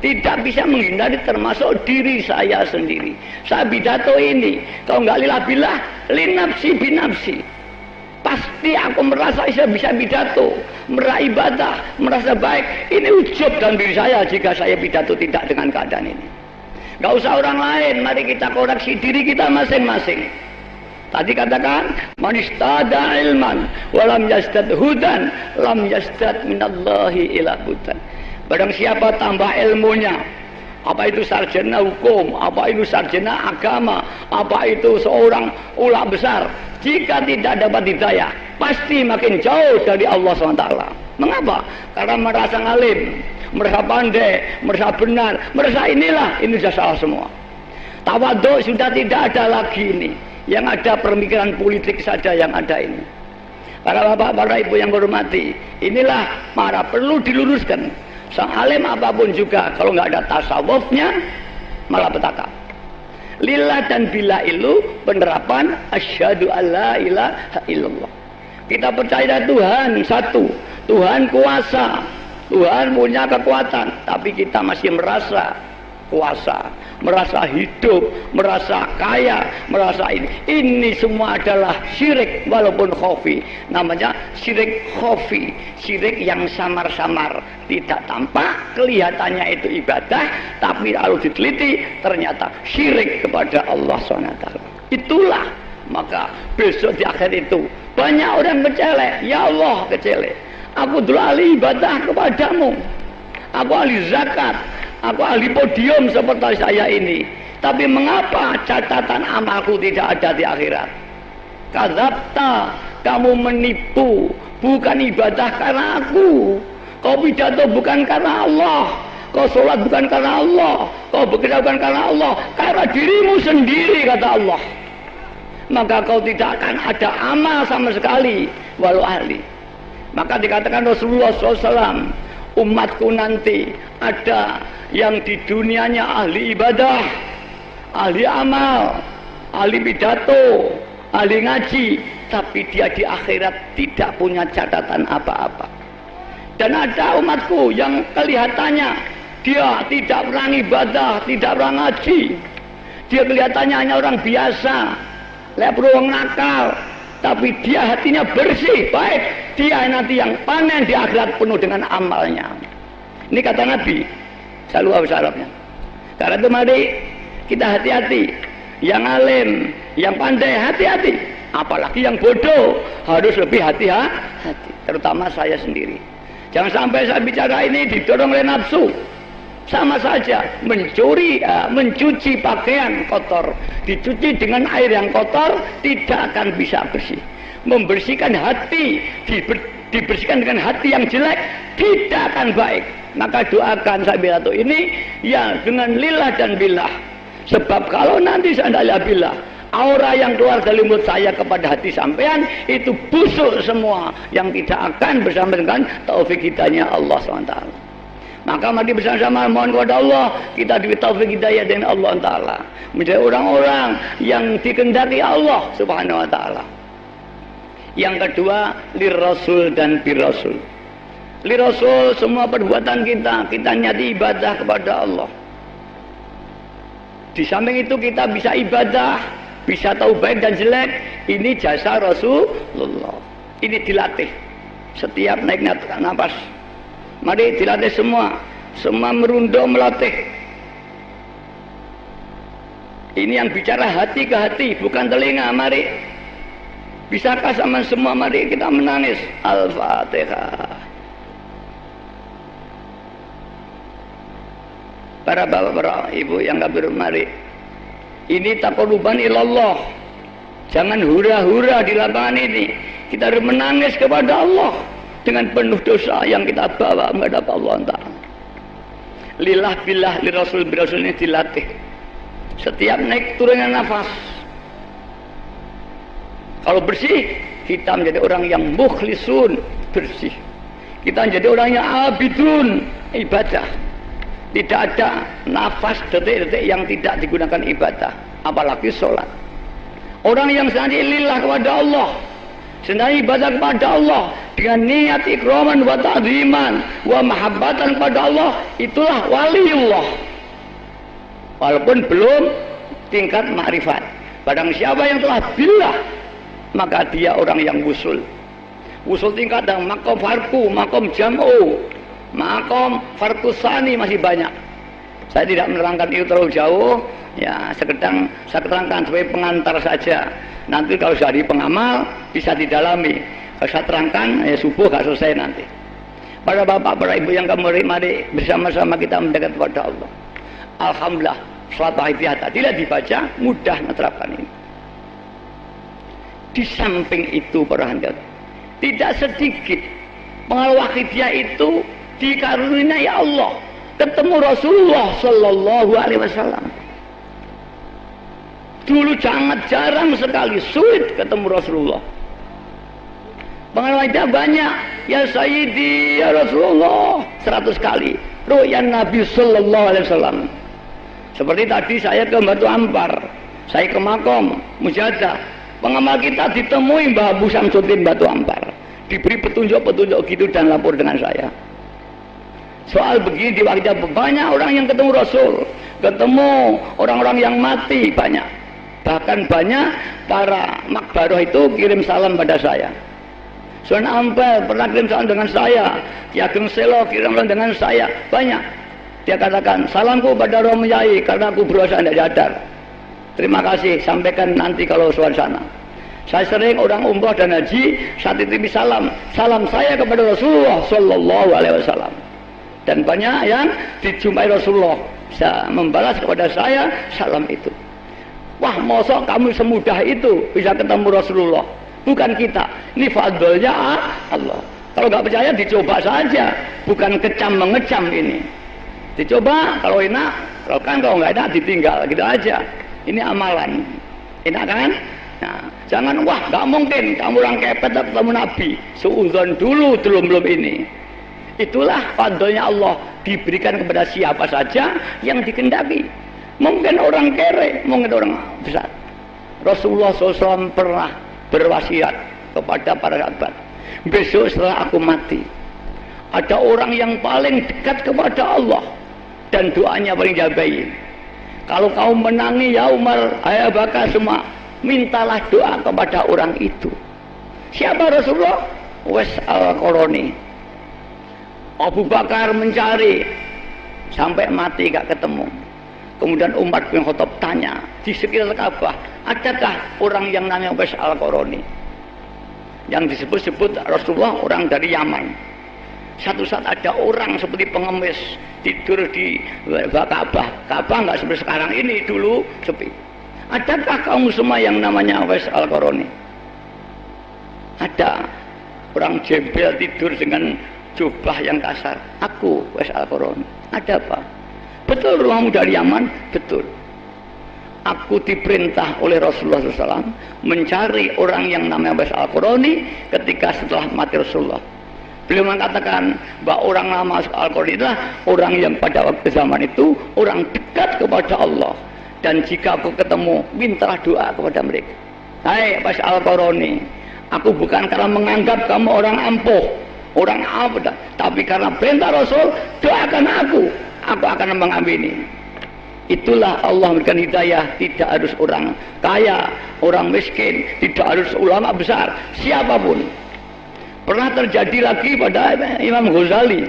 tidak bisa menghindari termasuk diri saya sendiri. Saya pidato ini, kalau nggak lillah billah, linafsi binafsi. Pasti aku merasa saya bisa pidato, merasa ibadah, merasa baik. Ini ujub dalam diri saya jika saya pidato tidak dengan keadaan ini. Gak usah orang lain, mari kita koreksi diri kita masing-masing. Tadi katakan, man istada ilman walam yazdad hudan lam yazdad minallahi ila hudan. Barang siapa tambah ilmunya, apa itu sarjana hukum, apa itu sarjana agama, apa itu seorang ulama besar, jika tidak dapat hidayah, pasti makin jauh dari Allah SWT. Mengapa? Karena merasa ngalim, merasa pandai, merasa benar, merasa ini sudah salah semua. Tawadhu sudah tidak ada lagi ini. Yang ada pemikiran politik saja yang ada ini. Para bapak, para ibu yang hormati, inilah perlu diluruskan. Sang alim apapun juga, kalau nggak ada tasawufnya, malah petaka. Lillah dan billah itu penerapan asyhadu alla ilaha illallah. Kita percaya Tuhan satu, Tuhan kuasa, Tuhan punya kekuatan, tapi kita masih merasa kuasa, merasa hidup, merasa kaya, merasa ini. Ini semua adalah syirik walaupun khafi. Namanya syirik khafi, syirik yang samar-samar, tidak tampak, kelihatannya itu ibadah, tapi kalau diteliti ternyata syirik kepada Allah SWT. Itulah maka besok di akhir itu banyak orang kecele, ya Allah kecele. Aku dulu ahli ibadah kepadamu, aku ahli zakat, aku ahli podium seperti saya ini, tapi mengapa catatan amalku tidak ada di akhirat? Kadzabta, kamu menipu, bukan ibadah karena aku. Kau pidato bukan karena Allah, kau sholat bukan karena Allah, kau bekerja bukan karena Allah, karena dirimu sendiri, kata Allah. Maka kau tidak akan ada amal sama sekali walau ahli. Maka dikatakan Rasulullah SAW, umatku nanti ada yang di dunianya ahli ibadah, ahli amal, ahli pidato, ahli ngaji, tapi dia di akhirat tidak punya catatan apa-apa. Dan ada umatku yang kelihatannya dia tidak pernah ibadah, tidak pernah ngaji, dia kelihatannya hanya orang biasa, orang nakal, tapi dia hatinya bersih, baik. Dia nanti yang panen di akhirat penuh dengan amalnya. Ini kata Nabi. Saya lupa bahasa Arabnya. Karena itu mari kita hati-hati. Yang alim, yang pandai, hati-hati. Apalagi yang bodoh harus lebih hati-hati. Terutama saya sendiri. Jangan sampai saya bicara ini didorong oleh nafsu. Sama saja mencuri, mencuci pakaian kotor, dicuci dengan air yang kotor tidak akan bisa bersih. Membersihkan hati, dibersihkan dengan hati yang jelek tidak akan baik. Maka doakan saya pidato ini ya dengan lillah dan billah. Sebab kalau nanti saya billah, aura yang keluar dari mulut saya kepada hati sampean itu busuk semua, yang tidak akan bersama dengan taufik hidayahnya Allah SWT. Maka mari bersama-sama mohon kepada Allah, kita diberi taufik hidayah dengan Allah Ta'ala, menjadi orang-orang yang dikehendaki Allah Subhanahu Wa Ta'ala. Yang kedua, lirasul dan birasul. Lirasul, semua perbuatan kita nyati ibadah kepada Allah. Di samping itu kita bisa ibadah, bisa tahu baik dan jelek. Ini jasa Rasulullah. Ini dilatih setiap naik nafas. Mari dilatih semua merunduk melatih. Ini yang bicara hati ke hati, bukan telinga. Mari. Bisakah sama semua, mari kita menangis. Al-Fatihah. Para bapak, para ibu yang kafir, mari. Ini taqarruban ilallah. Jangan hura-hura di lapangan ini. Kita harus menangis kepada Allah dengan penuh dosa yang kita bawa menghadap Allah Ta'ala. Lillah billah lirasul birasul ini dilatih. Setiap naik turunnya nafas. Kalau bersih, kita menjadi orang yang mukhlisun, bersih. Kita menjadi orang yang abidun, ibadah. Tidak ada nafas detik-detik yang tidak digunakan ibadah, apalagi sholat. Orang yang sendiri lillah kepada Allah, Sedang ibadah kepada Allah dengan niat ikraman wa ta'ziman wa mahabbatan kepada Allah, itulah waliullah. Walaupun belum tingkat makrifat. Barang siapa yang telah billah, maka dia orang yang wusul. Wusul tingkat dan makom farku, makom jam'u, makom farku sani masih banyak. Saya tidak menerangkan itu terlalu jauh, ya sekedang saya terangkan sebagai pengantar saja. Nanti kalau jadi pengamal bisa didalami. Kalau saya terangkan ya subuh gak selesai nanti. Para bapak, para ibu yang kami hormati, bersama-sama kita mendekat kepada Allah. Alhamdulillah, salat wahidiyah tidak dibaca, mudah menerapkan ini. Di samping itu para hadirin, tidak sedikit pengamal wahidiyah itu dikaruniai Allah ketemu Rasulullah Sallallahu Alaihi Wasallam. Dulu sangat jarang sekali, sulit ketemu Rasulullah. Pengamal wahidiyah banyak, ya Sayyidi ya Rasulullah 100 kali. Ru'yan Nabi Sallallahu Alaihi Wasallam. Seperti tadi saya ke Batu Ampar, saya ke Makom Mujadah, pengamal kita ditemui Mbah Abu Samsuddin Batu Ampar, diberi petunjuk-petunjuk gitu dan lapor dengan saya. Soal begini di waktu banyak orang yang ketemu Rasul, ketemu orang-orang yang mati banyak, bahkan banyak para makbaroh itu kirim salam pada saya. Sunan Ampel pernah kirim salam dengan saya, Ki Ageng Selo kirim salam dengan saya, banyak. Dia katakan, salamku pada Romo Yai karena aku berusaha tidak jadar. Terima kasih, sampaikan nanti kalau suasana. Saya sering orang umrah dan haji, saat itu salam saya kepada Rasulullah Sallallahu Alaihi Wasallam. Dan banyak yang dijumpai Rasulullah bisa membalas kepada saya salam itu. Wah, mosok kamu semudah itu bisa ketemu Rasulullah? Bukan kita, ini fadlnya Allah. Kalau nggak percaya dicoba saja, bukan kecam mengecam ini. Dicoba, kalau enak, kalau nggak enak ditinggal, gitu aja. Ini amalan, enak kan? Nah, jangan wah nggak mungkin kamu orang kepet ketemu Nabi. Suudzon dulu belum ini. Itulah fadlnya Allah diberikan kepada siapa saja yang dikehendaki. Mungkin orang kere, mungkin orang besar. Rasulullah SAW pernah berwasiat kepada para sahabat, besok setelah aku mati, ada orang yang paling dekat kepada Allah dan doanya paling jabain. Kalau kau menangi ya Umar, ayah bakal semua, mintalah doa kepada orang itu. Siapa Rasulullah? Wes al-Qarani. Abu Bakar mencari sampai mati gak ketemu. Kemudian Umar bin Khattab tanya di sekitar Ka'bah, adakah orang yang namanya Wes al-Qarani? Yang disebut-sebut Rasulullah orang dari Yaman. Satu saat ada orang seperti pengemis tidur di Ka'bah. Ka'bah nggak seperti sekarang ini, dulu sepi. Adakah kamu semua yang namanya Wes al-Qarani? Ada orang jembel tidur dengan jubah yang kasar. Aku Wes al-Qarani. Ada apa? Betul rumahmu dari Yaman? Betul. Aku diperintah oleh Rasulullah SAW mencari orang yang namanya Wes al-Qarani ketika setelah mati Rasulullah. Beliau mengatakan bahwa orang nama Al-Qarani adalah orang yang pada waktu zaman itu orang dekat kepada Allah, dan jika aku ketemu mintalah doa kepada mereka. Hai Wes al-Qarani, aku bukan karena menganggap kamu orang ampuh, orang apa, tapi karena perintah Rasul, doakan aku akan mengampuni. Itulah Allah memberikan hidayah, tidak harus orang kaya, orang miskin, tidak harus ulama besar, siapapun. Pernah terjadi lagi pada Imam Ghazali.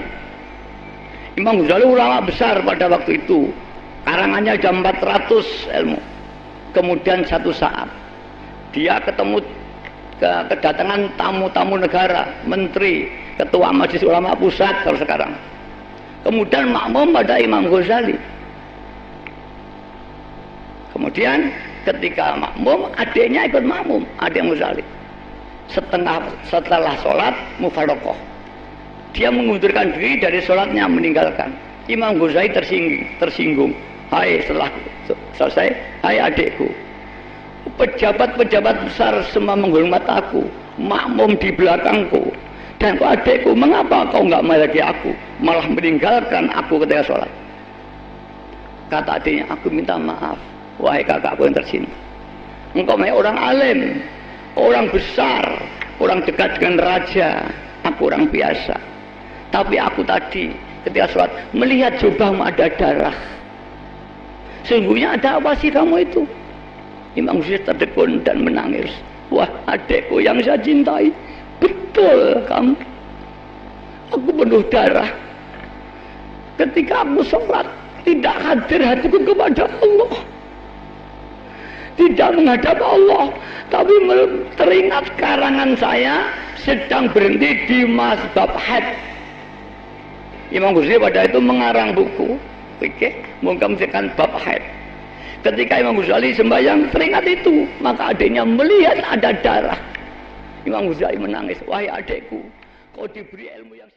Imam Ghazali ulama besar pada waktu itu, karangannya jam 400 ilmu. Kemudian satu saat dia ketemu kedatangan tamu-tamu negara, menteri, ketua majelis ulama pusat kalau sekarang. Kemudian makmum pada Imam Ghazali. Kemudian ketika makmum, adiknya ikut makmum, adik Ghazali. Setelah sholat mufarokoh, dia mengundurkan diri dari sholatnya, meninggalkan. Imam Ghazali tersinggung. Hai, setelah selesai, hai adikku, pejabat-pejabat besar semua menghormat aku, makmum di belakangku, dan kau adikku, mengapa kau nggak menghargai aku, malah meninggalkan aku ketika sholat? Kata adiknya, aku minta maaf, wahai kakakku yang tercinta. Engkau orang alim, orang besar, aku orang dekat dengan raja, aku orang biasa. Tapi aku tadi ketika sholat melihat jubahmu ada darah. Sungguhnya ada apa sih kamu itu? Imam Ghazali tertegun dan menangis. Wah, adekku yang saya cintai, betul kamu. Aku penuh darah. Ketika aku sholat, tidak hadir hatiku kepada Allah, tidak menghadap Allah, tapi teringat karangan saya sedang berhenti di mazhab had. Imam Ghazali pada itu mengarang buku fikih mengkamsikan bab haid. Ketika Imam Ghazali sembahyang teringat itu, maka adiknya melihat ada darah. Imam Ghazali menangis, wahai adikku, kau diberi ilmu yang